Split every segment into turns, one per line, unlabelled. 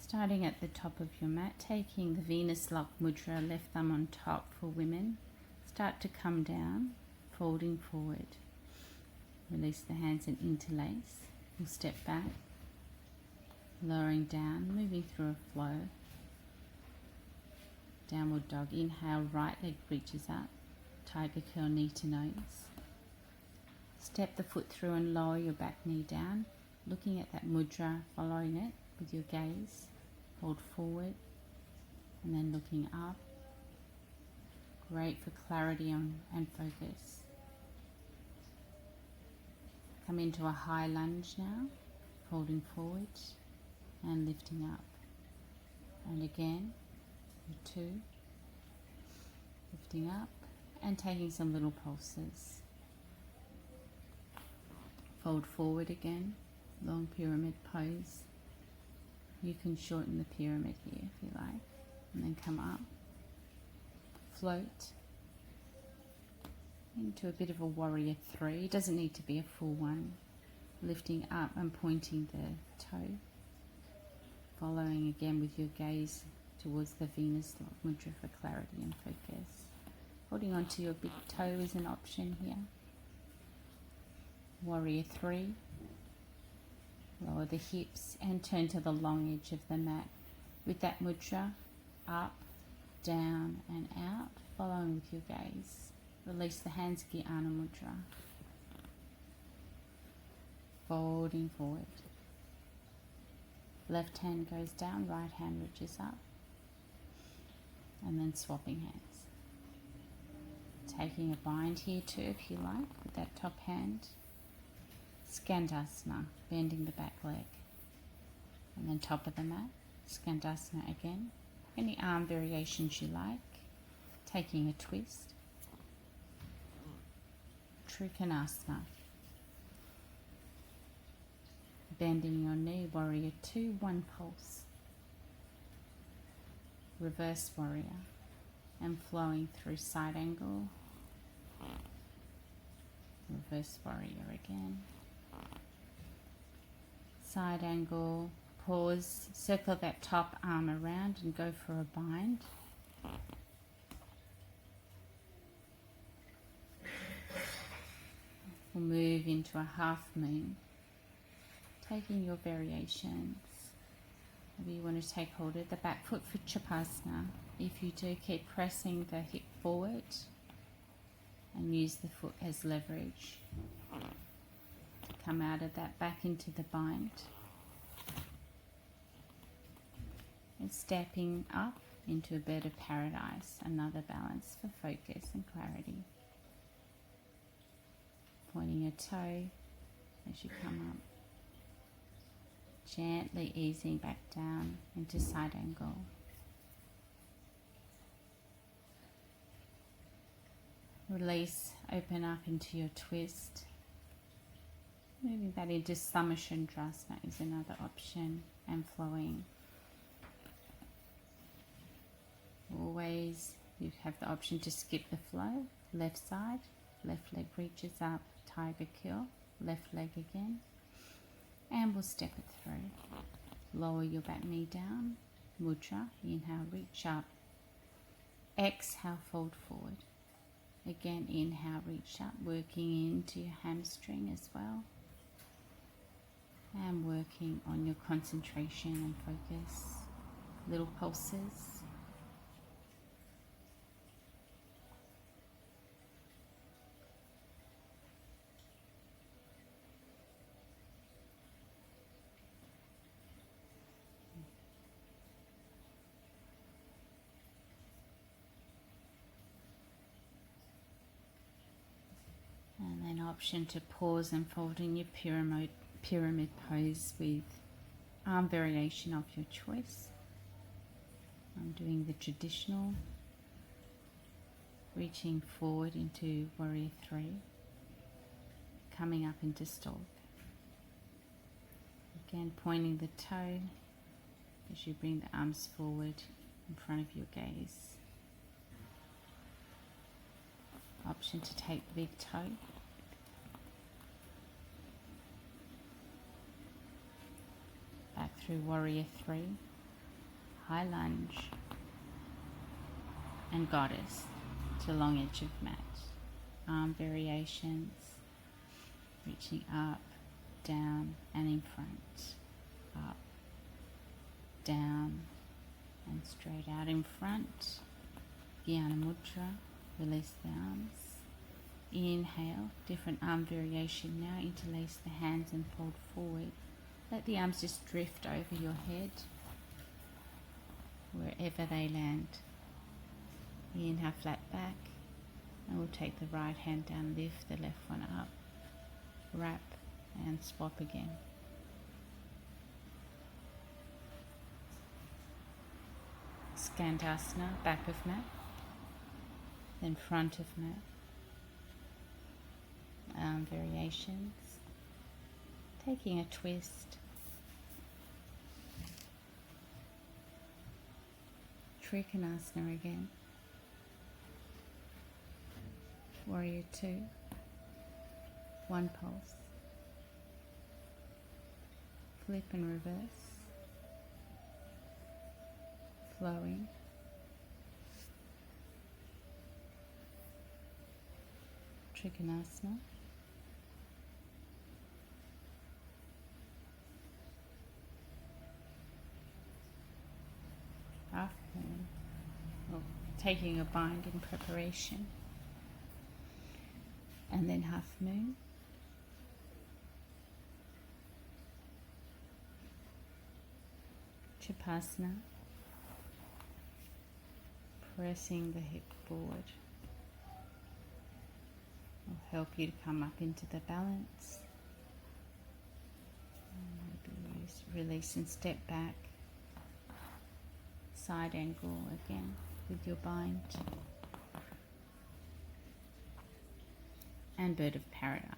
Starting at the top of your mat, taking the Venus Lock Mudra, left thumb on top for women. Start to come down, folding forward. Release the hands and interlace. We'll step back, lowering down, moving through a flow. Downward dog. Inhale, right leg reaches up. Tiger curl, knee to nose. Step the foot through and lower your back knee down. Looking at that mudra, following it with your gaze. Hold forward and then looking up. Great for clarity and focus. Come into a high lunge now, folding forward and lifting up. And again, 2, lifting up and taking some little pulses. Fold forward again, long pyramid pose. You can shorten the pyramid here if you like, and then come up, float into a bit of a warrior 3. It doesn't need to be a full one. Lifting up and pointing the toe, following again with your gaze towards the Venus Lock Mudra for clarity and focus. Holding on to your big toe is an option here. Warrior 3. Lower the hips and turn to the long edge of the mat. With that mudra, up, down and out, following with your gaze. Release the hands, Jnana Mudra. Folding forward. Left hand goes down, right hand reaches up. And then swapping hands. Taking a bind here too if you like, with that top hand. Skandasana, bending the back leg. And then top of the mat, Skandasana again. Any arm variations you like. Taking a twist. Trikonasana. Bending your knee, warrior 2, 1 pulse. Reverse warrior. And flowing through side angle. Reverse warrior again. Side angle, pause, circle that top arm around and go for a bind. We'll move into a half moon, taking your variations. Maybe you want to take hold of the back foot for Chapasana. If you do, keep pressing the hip forward and use the foot as leverage. Come out of that back into the bind. And stepping up into a bird of paradise, another balance for focus and clarity. Pointing your toe as you come up. Gently easing back down into side angle. Release, open up into your twist. Moving that into Samashandrasana is another option, and flowing. Always you have the option to skip the flow. Left side, left leg reaches up, tiger curl, left leg again. And we'll step it through. Lower your back knee down, mudra, inhale, reach up. Exhale, fold forward. Again, inhale, reach up, working into your hamstring as well. And working on your concentration and focus. Little pulses. And then option to pause and fold in your pyramid pose with arm variation of your choice. I'm doing the traditional, reaching forward into warrior 3, coming up into stalk. Again, pointing the toe as you bring the arms forward in front of your gaze. Option to take the big toe. Back through warrior 3. high lunge, and goddess to long edge of mat. Arm variations, reaching up, down and in front, up, down and straight out in front. Kali Mudra, release the arms. Inhale, different arm variation now. Interlace the hands and fold forward. Let the arms just drift over your head, wherever they land. Inhale, flat back, and we'll take the right hand down, lift the left one up, wrap and swap again. Skandasana, back of mat, then front of mat. Variations, taking a twist, Trikonasana again, Warrior 2, one pulse, flip and reverse, flowing, Trikonasana, half moon, or taking a bind in preparation, and then half moon, Chapasana, pressing the hip forward will help you to come up into the balance. Release and step back. Side angle again with your bind. And Bird of Paradise.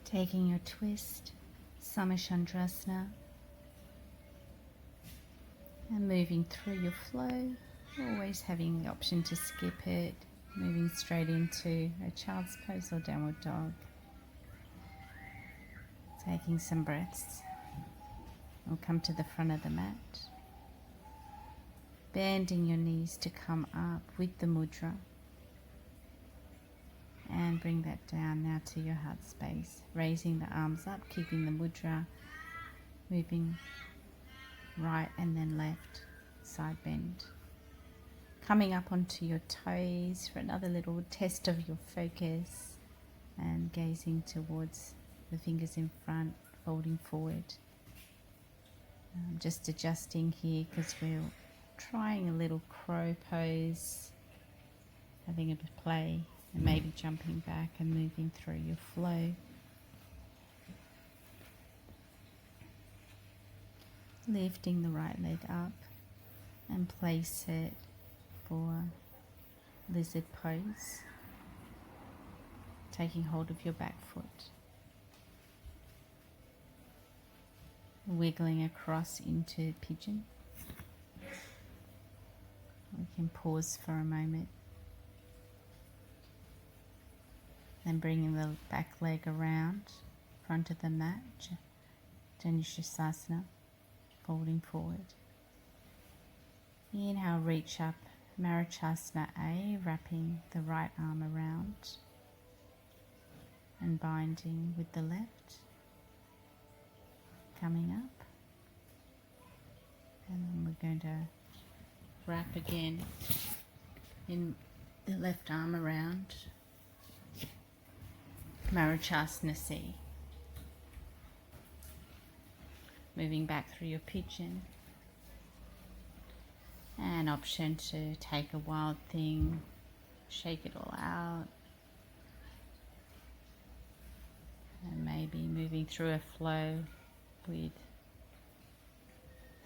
Taking your twist, Samashandrasana, and moving through your flow, always having the option to skip it, moving straight into a child's pose or downward dog. Taking some breaths. We'll come to the front of the mat, bending your knees to come up with the mudra. And bring that down now to your heart space, raising the arms up, keeping the mudra, moving right and then left, side bend. Coming up onto your toes for another little test of your focus, and gazing towards the fingers in front, folding forward. Just adjusting here because we're trying a little crow pose, having a bit of play. And maybe jumping back and moving through your flow. Lifting the right leg up and place it for lizard pose. Taking hold of your back foot. Wiggling across into pigeon. We can pause for a moment. Then bringing the back leg around, front of the mat, Janushasana, folding forward. Inhale, reach up, Marachasana A, wrapping the right arm around and binding with the left. Coming up. And then we're going to wrap again in the left arm around. Marachasana C. Moving back through your pigeon. An option to take a wild thing, shake it all out. And maybe moving through a flow with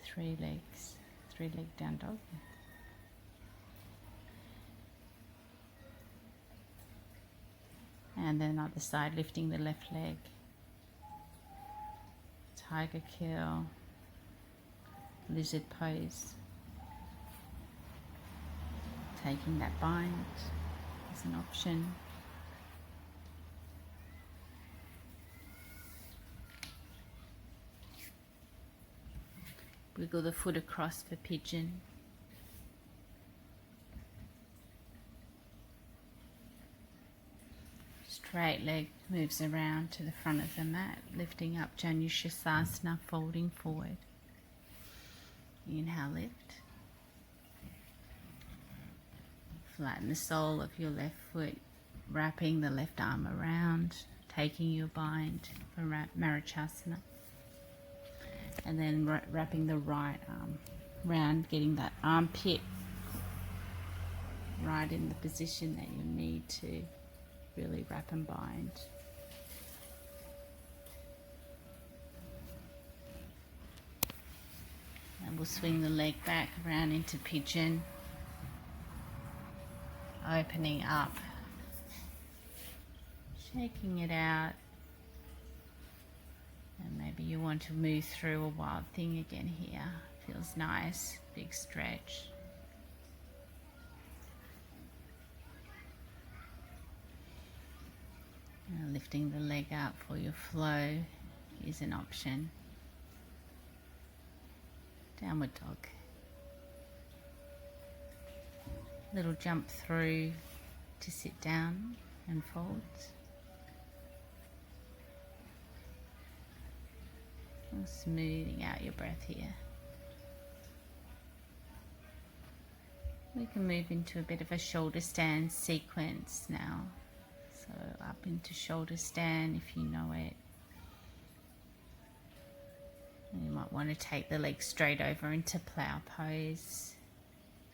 3 legs, 3-leg down dog. And then other side, lifting the left leg. tiger kill, lizard pose. Taking that bind is an option. Wiggle the foot across for pigeon. Straight leg moves around to the front of the mat, lifting up Janushasana, folding forward. Inhale, lift. Flatten the sole of your left foot, wrapping the left arm around, taking your bind for Marachasana. And then wrapping the right arm round, getting that armpit right in the position that you need to really wrap and bind. And we'll swing the leg back around into pigeon, opening up, shaking it out. And maybe you want to move through a wild thing again here. Feels nice, big stretch. And lifting the leg up for your flow is an option. Downward dog. Little jump through to sit down and fold. And smoothing out your breath here. We can move into a bit of a shoulder stand sequence now. So up into shoulder stand if you know it. And you might want to take the legs straight over into plow pose.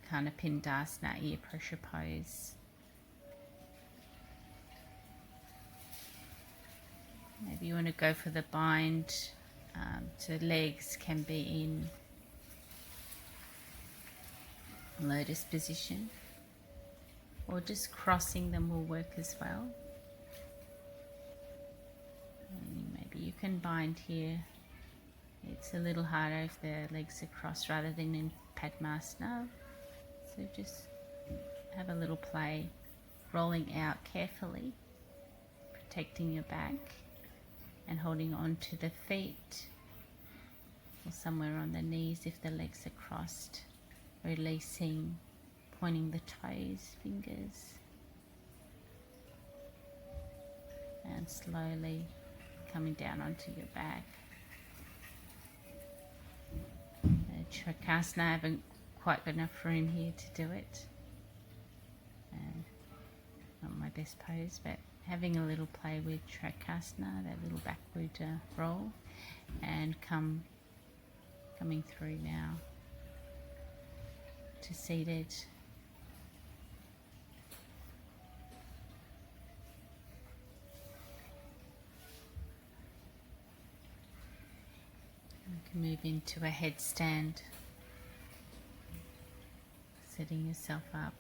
Kind of Pindasana, ear pressure pose. Maybe you want to go for the bind. So legs can be in lotus position, or just crossing them will work as well. And maybe you can bind here. It's a little harder if the legs are crossed rather than in Padmasana. So just have a little play, rolling out carefully, protecting your back and holding on to the feet or somewhere on the knees if the legs are crossed. Releasing, pointing the toes, fingers, and slowly coming down onto your back. Trakasana, I haven't quite got enough room here to do it. Not my best pose, but having a little play with Trakasana, that little backward roll, and coming through now to seated. You can move into a headstand, setting yourself up.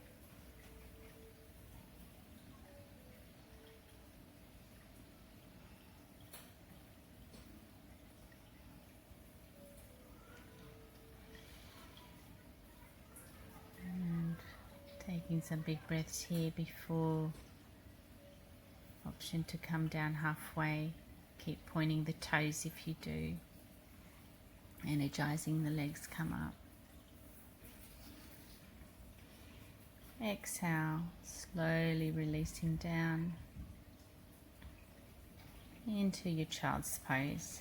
Taking some big breaths here before option to come down halfway. Keep pointing the toes if you do. Energizing the legs come up. Exhale, slowly releasing down into your child's pose.